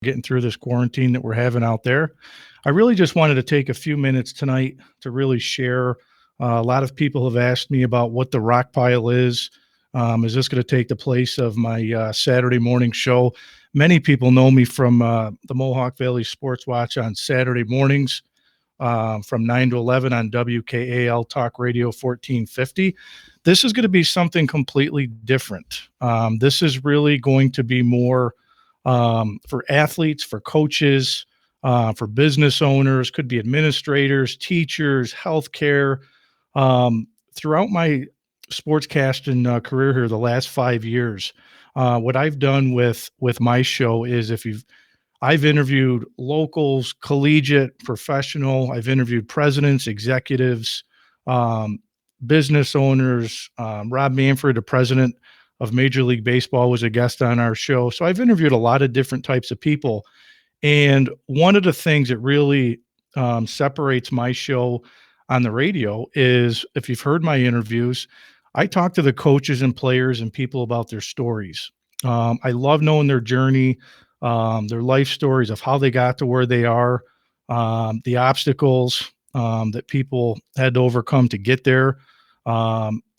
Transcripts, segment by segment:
getting through this quarantine that we're having out there. I really just wanted to take a few minutes tonight to really share. A lot of people have asked me about what the rock pile is. Is this going to take the place of my Saturday morning show? Many people know me from the Mohawk Valley Sports Watch on Saturday mornings from 9 to 11 on WKAL Talk Radio 1450. This is going to be something completely different. This is really going to be more for athletes, for coaches, for business owners, could be administrators, teachers, healthcare. Throughout my sportscasting career here, the last 5 years, what I've done with my show is I've interviewed locals, collegiate, professional. I've interviewed presidents, executives, um, business owners. Rob Manfred, the president of Major League Baseball, was a guest on our show. So I've interviewed a lot of different types of people. And one of the things that really separates my show on the radio is if you've heard my interviews, I talk to the coaches and players and people about their stories. I love knowing their journey, their life stories of how they got to where they are, the obstacles that people had to overcome to get there.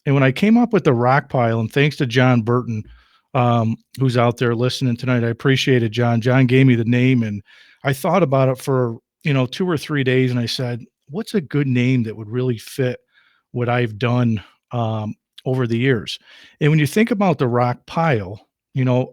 And when I came up with the rock pile, and thanks to John Burton, who's out there listening tonight, I appreciate it, John. John gave me the name, and I thought about it for 2 or 3 days, and I said, "What's a good name that would really fit what I've done over the years?" And when you think about the rock pile,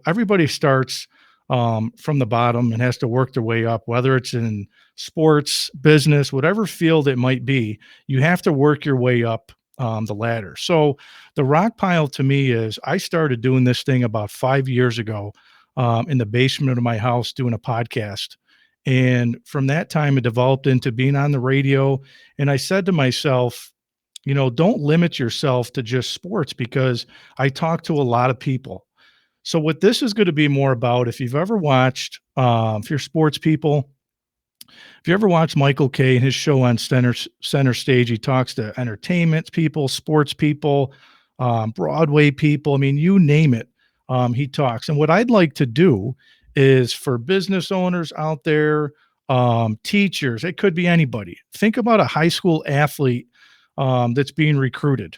everybody starts from the bottom and has to work their way up, whether it's in sports, business, whatever field it might be. You have to work your way up the ladder. So the rock pile to me is I started doing this thing about 5 years ago in the basement of my house doing a podcast. And from that time, it developed into being on the radio. And I said to myself, don't limit yourself to just sports because I talk to a lot of people. So what this is going to be more about, if you've ever watched, if you're sports people, if you ever watched Michael Kay and his show on Center Stage, he talks to entertainment people, sports people, Broadway people. I mean, you name it, he talks. And what I'd like to do is for business owners out there, teachers, it could be anybody. Think about a high school athlete that's being recruited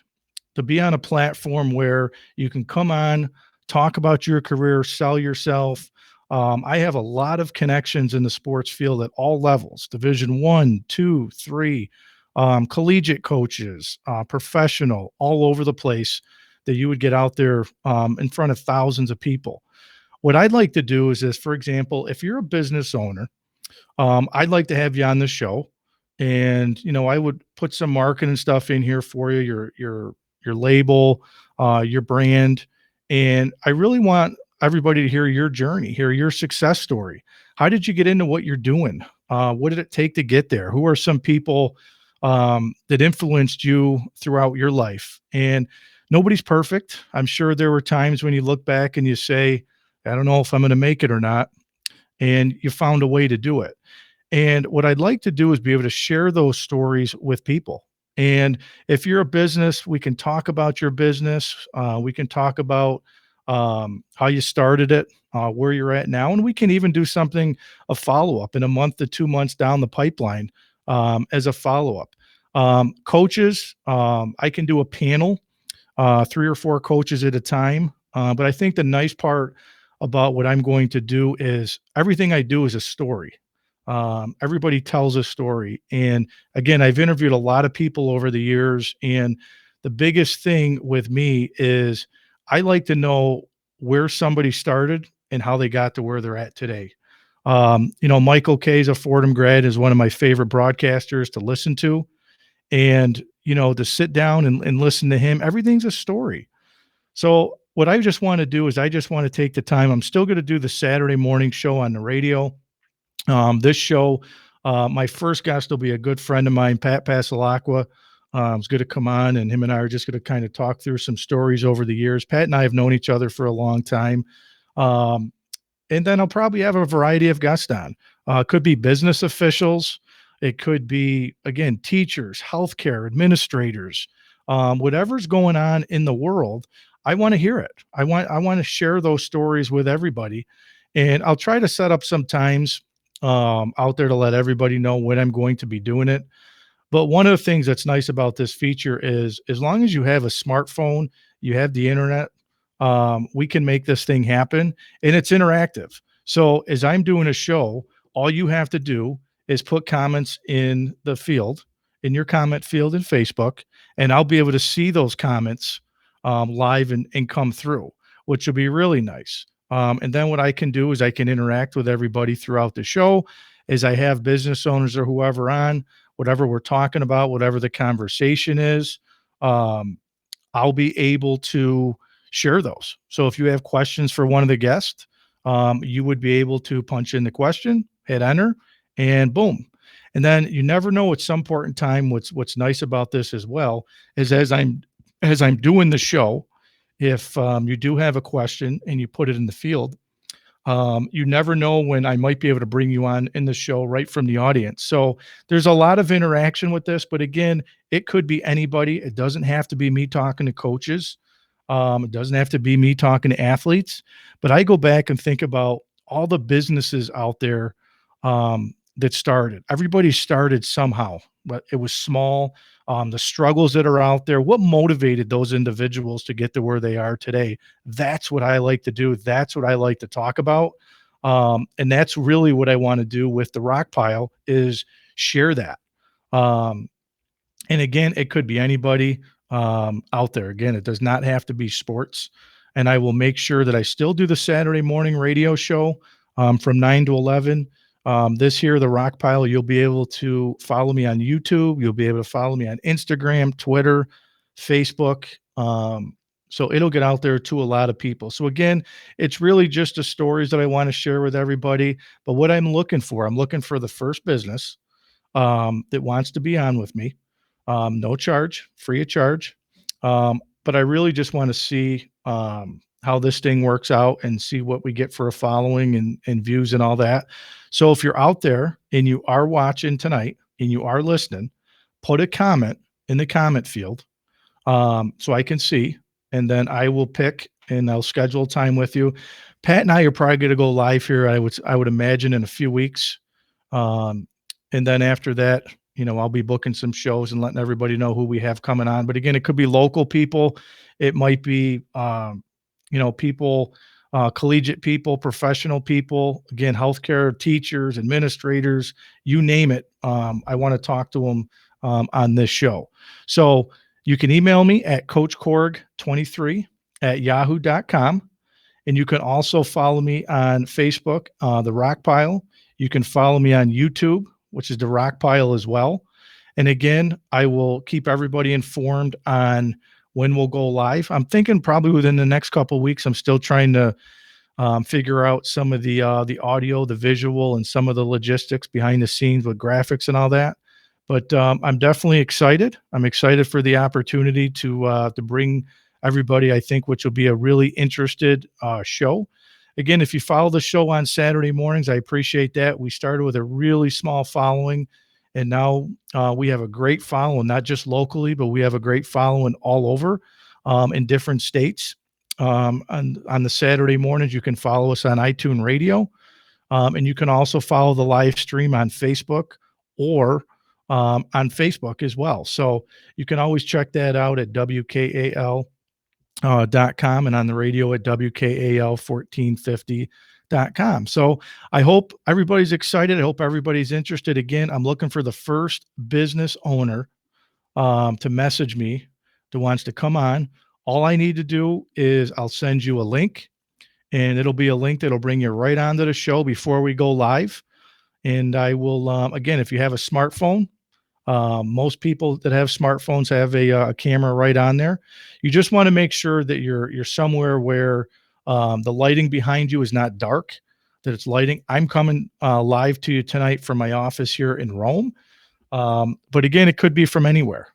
to be on a platform where you can come on, talk about your career, sell yourself. I have a lot of connections in the sports field at all levels: Division One, two, three, collegiate coaches, professional, all over the place. That you would get out there in front of thousands of people. What I'd like to do is this, for example, if you're a business owner, I'd like to have you on the show, and I would put some marketing stuff in here for you, your label, your brand, and I really want everybody to hear your journey, hear your success story. How did you get into what you're doing? What did it take to get there? Who are some people that influenced you throughout your life? And nobody's perfect. I'm sure there were times when you look back and you say, I don't know if I'm going to make it or not. And you found a way to do it. And what I'd like to do is be able to share those stories with people. And if you're a business, we can talk about your business. We can talk about how you started it, where you're at now. And we can even do something, a follow up in a month to 2 months down the pipeline as a follow up. Coaches, I can do a panel, 3 or 4 coaches at a time. But I think the nice part about what I'm going to do is everything I do is a story. Everybody tells a story. And again, I've interviewed a lot of people over the years. And the biggest thing with me is I like to know where somebody started and how they got to where they're at today. Michael Kay's a Fordham grad, is one of my favorite broadcasters to listen to. And, to sit down and listen to him, everything's a story. So what I just want to do is I just want to take the time. I'm still going to do the Saturday morning show on the radio. This show, my first guest will be a good friend of mine, Pat Pasalacqua. Is going to come on, and him and I are just going to kind of talk through some stories over the years. Pat and I have known each other for a long time. And then I'll probably have a variety of guests on. Could be business officials. It could be, again, teachers, healthcare, administrators, whatever's going on in the world. I want to hear it. I want to share those stories with everybody. And I'll try to set up some times out there to let everybody know when I'm going to be doing it. But one of the things that's nice about this feature is as long as you have a smartphone, you have the internet, we can make this thing happen and it's interactive. So as I'm doing a show, all you have to do is put comments in the field, in your comment field in Facebook, and I'll be able to see those comments live and come through, which will be really nice. And then what I can do is I can interact with everybody throughout the show as I have business owners or whoever on whatever we're talking about, whatever the conversation is, um, I'll be able to share those. So if you have questions for one of the guests, you would be able to punch in the question, hit enter, and boom. And then you never know at some point in time. What's nice about this as well is as I'm doing the show, if you do have a question and you put it in the field, you never know when I might be able to bring you on in the show right from the audience. So there's a lot of interaction with this, but again, it could be anybody. It doesn't have to be me talking to coaches. It doesn't have to be me talking to athletes. But I go back and think about all the businesses out there that started. Everybody started somehow, but it was small. The struggles that are out there, what motivated those individuals to get to where they are today? That's what I like to do. That's what I like to talk about. And that's really what I want to do with the rock pile is share that. Um, and again, it could be anybody out there. Again, it does not have to be sports. And I will make sure that I still do the Saturday morning radio show from 9 to 11. This here, the Rock Pile, you'll be able to follow me on YouTube. You'll be able to follow me on Instagram, Twitter, Facebook. So it'll get out there to a lot of people. So again, it's really just the stories that I want to share with everybody. But what I'm looking for the first business that wants to be on with me. No charge, free of charge. But I really just want to see how this thing works out and see what we get for a following and views and all that. So if you're out there and you are watching tonight and you are listening, put a comment in the comment field so I can see, and then I will pick and I'll schedule time with you. Pat and I are probably going to go live here. I would imagine in a few weeks. Um, and then after that, I'll be booking some shows and letting everybody know who we have coming on. But again, it could be local people. It might be, people, collegiate people, professional people, again, healthcare teachers, administrators, you name it. I want to talk to them on this show. So you can email me at coachkorg23@yahoo.com. And you can also follow me on Facebook, The Rock Pile. You can follow me on YouTube, which is The Rock Pile as well. And again, I will keep everybody informed on when we'll go live. I'm thinking probably within the next couple of weeks. I'm still trying to figure out some of the audio, the visual, and some of the logistics behind the scenes with graphics and all that. But I'm definitely excited. I'm excited for the opportunity to bring everybody, I think, which will be a really interested show. Again, if you follow the show on Saturday mornings, I appreciate that. We started with a really small following, and now we have a great following, not just locally, but we have a great following all over in different states. On the Saturday mornings, you can follow us on iTunes Radio, and you can also follow the live stream on Facebook or on Facebook as well. So you can always check that out at WKAL .com and on the radio at WKAL1450.com. So I hope everybody's excited. I hope everybody's interested. Again, I'm looking for the first business owner to message me that wants to come on. All I need to do is I'll send you a link, and it'll be a link that'll bring you right onto the show before we go live. And I will, again, if you have a smartphone, most people that have smartphones have a camera right on there. You just want to make sure that you're somewhere where the lighting behind you is not dark, that it's lighting. I'm coming live to you tonight from my office here in Rome. But again, it could be from anywhere.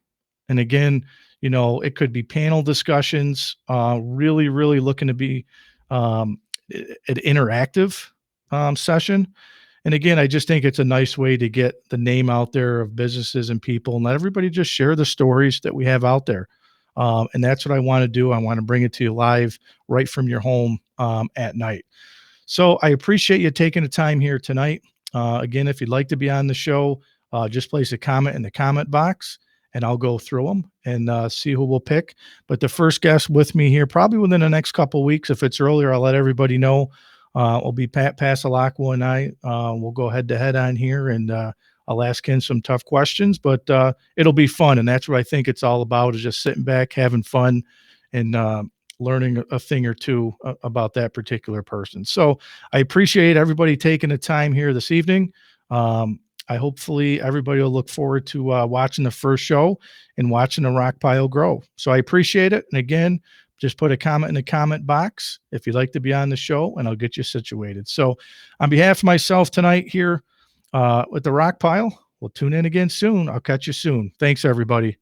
And again, it could be panel discussions, really, really looking to be an interactive session. And again, I just think it's a nice way to get the name out there of businesses and people and let everybody just share the stories that we have out there. And that's what I want to do. I want to bring it to you live right from your home at night. So I appreciate you taking the time here tonight. Again, if you'd like to be on the show, just place a comment in the comment box and I'll go through them and see who we'll pick. But the first guest with me here, probably within the next couple of weeks, if it's earlier, I'll let everybody know. Will be Pat Pasalakwa and I. We'll go head to head on here and I'll ask him some tough questions, but it'll be fun. And that's what I think it's all about, is just sitting back, having fun, and learning a thing or two about that particular person. So I appreciate everybody taking the time here this evening. I hopefully everybody will look forward to watching the first show and watching the rock pile grow. So I appreciate it. And again, just put a comment in the comment box if you'd like to be on the show, and I'll get you situated. So on behalf of myself tonight here with the rock pile, we'll tune in again soon. I'll catch you soon. Thanks, everybody.